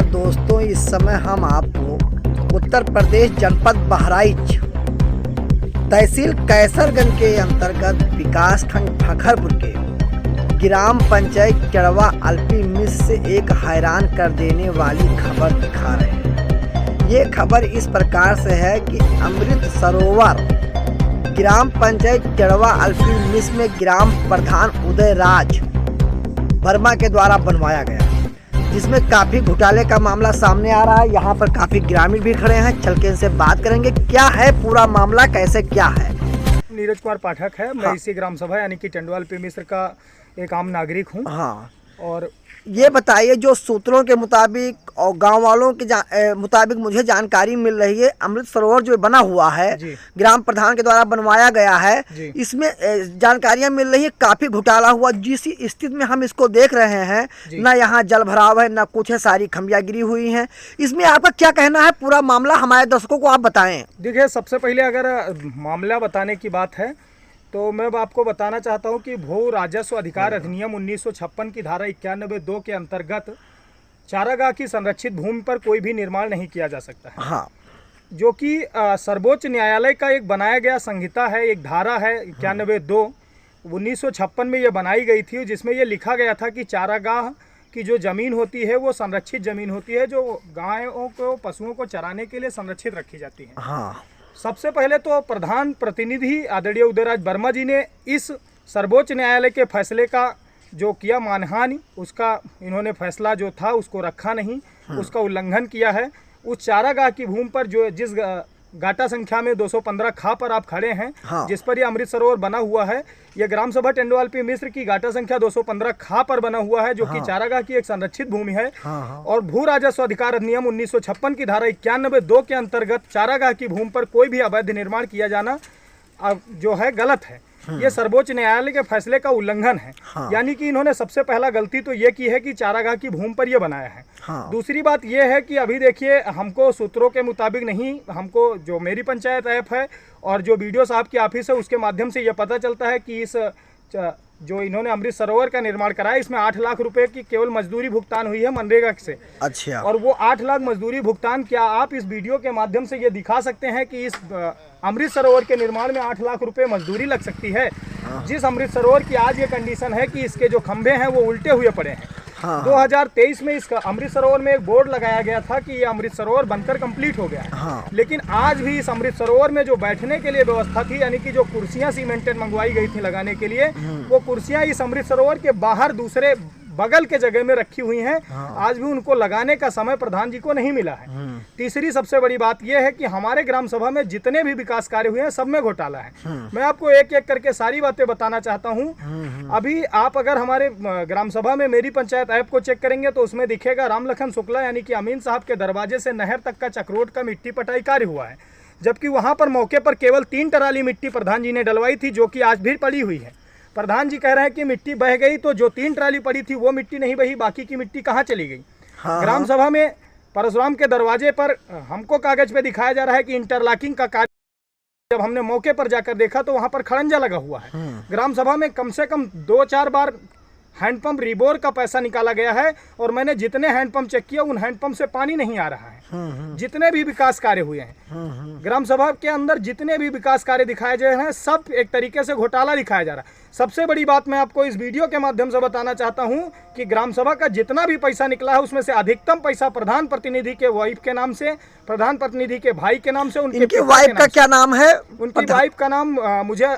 नमस्कार दोस्तों, इस समय हम आपको उत्तर प्रदेश जनपद बहराइच तहसील कैसरगंज के अंतर्गत विकासखंड फखरपुर के ग्राम पंचायत चड़वा अल्पी मिस से एक हैरान कर देने वाली खबर दिखा रहे हैं। ये खबर इस प्रकार से है कि अमृत सरोवर ग्राम पंचायत चड़वा अल्पी मिस में ग्राम प्रधान उदय राज वर्मा के द्वारा बनवाया गया, जिसमें काफ़ी घोटाले का मामला सामने आ रहा है। यहाँ पर काफ़ी ग्रामीण भी खड़े हैं, चल के इनसे बात करेंगे क्या है पूरा मामला, कैसे क्या है। नीरज कुमार पाठक है, मैं इसी ग्राम सभा यानी कि टंडवा अल्पी मिश्र का एक आम नागरिक हूँ। हाँ, और ये बताइए, जो सूत्रों के मुताबिक और गांव वालों के मुताबिक मुझे जानकारी मिल रही है, अमृत सरोवर जो बना हुआ है ग्राम प्रधान के द्वारा बनवाया गया है, इसमें जानकारियां मिल रही है काफी घोटाला हुआ। जिस स्थिति में हम इसको देख रहे हैं, ना यहाँ जल भराव है ना कुछ है, सारी खमियां गिरी हुई हैं। इसमें आपका क्या कहना है, पूरा मामला हमारे दर्शकों को आप बताएं। देखिए, सबसे पहले अगर मामला बताने की बात है तो मैं आपको बताना चाहता हूं कि भू राजस्व अधिकार अधिनियम 1956 की धारा 91(2) के अंतर्गत चारागाह की संरक्षित भूमि पर कोई भी निर्माण नहीं किया जा सकता है। हाँ, जो कि सर्वोच्च न्यायालय का एक बनाया गया संहिता है, एक धारा है 91(2) 1956 में ये बनाई गई थी, जिसमें ये लिखा गया था कि चारागाह की जो ज़मीन होती है वो संरक्षित ज़मीन होती है, जो गायों को पशुओं को चराने के लिए संरक्षित रखी जाती है। हाँ। सबसे पहले तो प्रधान प्रतिनिधि आदरणीय उदयराज वर्मा जी ने इस सर्वोच्च न्यायालय के फैसले का जो किया मानहानि, उसका इन्होंने फैसला जो था उसको रखा नहीं, उसका उल्लंघन किया है। उस चारागाह की भूमि पर जो जिस गाटा संख्या में 215 खा पर आप खड़े हैं, जिस पर ये अमृत सरोवर बना हुआ है, ये ग्राम सभा टंडवा अल्पी मिश्र की गाटा संख्या 215 खा पर बना हुआ है, जो कि चारागाह की एक संरक्षित भूमि है। और भू राजस्व अधिकार अधिनियम 1956 की धारा 91(2) के अंतर्गत चारागाह की भूमि पर कोई भी अवैध निर्माण किया जाना जो है गलत है। ये सर्वोच्च न्यायालय के फैसले का उल्लंघन है। यानी कि इन्होंने सबसे पहला गलती तो ये की है कि चारागाह की भूमि पर ये बनाया है। दूसरी बात ये है कि अभी देखिए, हमको सूत्रों के मुताबिक नहीं, हमको जो मेरी पंचायत ऐप है और जो वीडियो साहब की ऑफिस है उसके माध्यम से ये पता चलता है कि इस जो इन्होंने अमृत सरोवर का निर्माण कराया, इसमें 8 लाख रुपए की केवल मजदूरी भुगतान हुई है मनरेगा से। अच्छा। और वो 8 लाख मजदूरी भुगतान, क्या आप इस वीडियो के माध्यम से ये दिखा सकते हैं कि इस अमृत सरोवर के निर्माण में 8 लाख रुपए मजदूरी लग सकती है? जिस अमृत सरोवर की आज ये कंडीशन है कि इसके जो खंभे हैं वो उल्टे हुए पड़े हैं। 2023 में इसका अमृत सरोवर में एक बोर्ड लगाया गया था कि ये अमृत सरोवर बनकर कंप्लीट हो गया है। लेकिन आज भी इस अमृत सरोवर में जो बैठने के लिए व्यवस्था थी, यानी कि जो कुर्सियां सीमेंटेड मंगवाई गई थी लगाने के लिए, वो कुर्सियां इस अमृत सरोवर के बाहर दूसरे बगल के जगह में रखी हुई हैं। आज भी उनको लगाने का समय प्रधान जी को नहीं मिला है। तीसरी सबसे बड़ी बात यह है कि हमारे ग्राम सभा में जितने भी विकास कार्य हुए हैं सब में घोटाला है। मैं आपको एक एक करके सारी बातें बताना चाहता हूं। अभी आप अगर हमारे ग्राम सभा में मेरी पंचायत ऐप को चेक करेंगे तो उसमें दिखेगा रामलखन शुक्ला यानी कि अमीन साहब के दरवाजे से नहर तक का चक्रोट का मिट्टी पटाई कार्य हुआ है, जबकि वहां पर मौके पर केवल 3 ट्राली मिट्टी प्रधान जी ने डलवाई थी, जो कि आज भी पड़ी हुई है। प्रधान जी कह रहे हैं कि मिट्टी बह गई, तो जो 3 ट्राली पड़ी थी वो मिट्टी नहीं बही, बाकी की मिट्टी कहाँ चली गई? ग्राम सभा में परशुराम के दरवाजे पर हमको कागज पे दिखाया जा रहा है कि इंटरलॉकिंग का कार्य, जब हमने मौके पर जाकर देखा तो वहां पर खड़ंजा लगा हुआ है। ग्राम सभा में कम से कम 2-4 बार हैंडपंप रिबोर का पैसा निकाला गया है, और मैंने जितने हैंडपंप चेक किया उन हैंडपंप से पानी नहीं आ रहा है। जितने भी विकास कार्य हुए हैं ग्राम सभा के अंदर, जितने भी विकास कार्य दिखाए जा रहे हैं, सब एक तरीके से घोटाला दिखाया जा रहा है। सबसे बड़ी बात मैं आपको इस वीडियो के माध्यम से बताना चाहता हूं कि ग्राम सभा का जितना भी पैसा निकला है उसमें से अधिकतम पैसा प्रधान प्रतिनिधि के वाइफ के नाम से, प्रधान प्रतिनिधि के भाई के नाम से। उनके वाइफ का क्या नाम है? उनकी वाइफ का नाम मुझे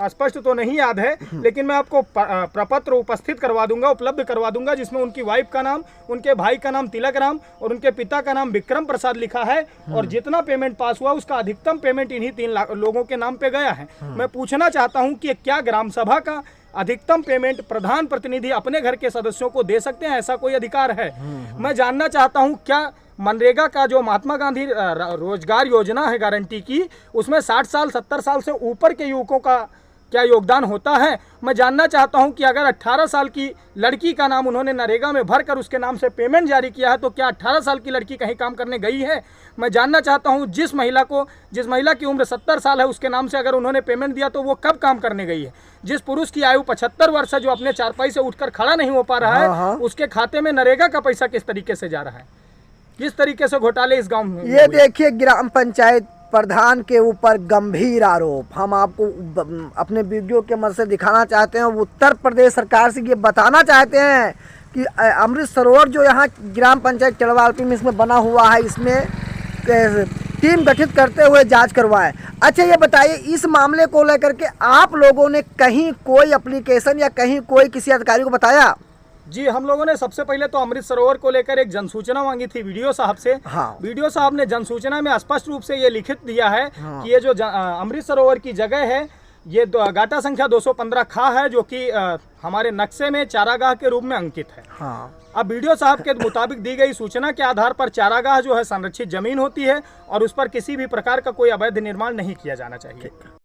स्पष्ट तो नहीं याद है, लेकिन मैं आपको प्रपत्र उपस्थित करवा दूंगा, उपलब्ध करवा दूंगा, जिसमें उनकी वाइफ का नाम, उनके भाई का नाम तिलक राम और उनके पिता का नाम विक्रम प्रसाद लिखा है। और जितना पेमेंट पास हुआ उसका अधिकतम पेमेंट इन्हीं 3 लोगों के नाम पे गया है। मैं पूछना चाहता हूं कि क्या ग्राम सभा का अधिकतम पेमेंट प्रधान प्रतिनिधि अपने घर के सदस्यों को दे सकते हैं? ऐसा कोई अधिकार है? मैं जानना चाहता हूं, क्या मनरेगा का जो महात्मा गांधी रोजगार योजना है गारंटी की, उसमें 60 साल 70 साल से ऊपर के युवकों का क्या योगदान होता है? मैं जानना चाहता हूं कि अगर 18 साल की लड़की का नाम उन्होंने नरेगा में भरकर उसके नाम से पेमेंट जारी किया है, तो क्या 18 साल की लड़की कहीं काम करने गई है? मैं जानना चाहता हूं जिस महिला की उम्र 70 साल है उसके नाम से अगर उन्होंने पेमेंट दिया तो वो कब काम करने गई है? जिस पुरुष की आयु 75 वर्ष है, जो अपने चारपाई से उठकर खड़ा नहीं हो पा रहा है, उसके खाते में नरेगा का पैसा किस तरीके से जा रहा है? किस तरीके से घोटाले इस गांव में ये हुए? देखिए, ग्राम पंचायत प्रधान के ऊपर गंभीर आरोप। हम आपको अपने वीडियो के मदद से दिखाना चाहते हैं, उत्तर प्रदेश सरकार से ये बताना चाहते हैं कि अमृत सरोवर जो यहाँ ग्राम पंचायत चड़वालपी में इसमें बना हुआ है, इसमें टीम गठित करते हुए जांच करवाएं। अच्छा, ये बताइए, इस मामले को लेकर के आप लोगों ने कहीं कोई एप्लीकेशन या कहीं कोई किसी अधिकारी को बताया? जी, हम लोगों ने सबसे पहले तो अमृत सरोवर को लेकर एक जनसूचना मांगी थी वीडियो साहब से। हाँ। वीडियो साहब ने जनसूचना में स्पष्ट रूप से ये लिखित दिया है कि ये जो अमृत सरोवर की जगह है, ये गाटा संख्या 215 खा है, जो कि हमारे नक्शे में चारागाह के रूप में अंकित है। हाँ। अब वीडियो साहब के मुताबिक दी गई सूचना के आधार पर चारागाह जो है संरक्षित जमीन होती है और उस पर किसी भी प्रकार का कोई अवैध निर्माण नहीं किया जाना चाहिए।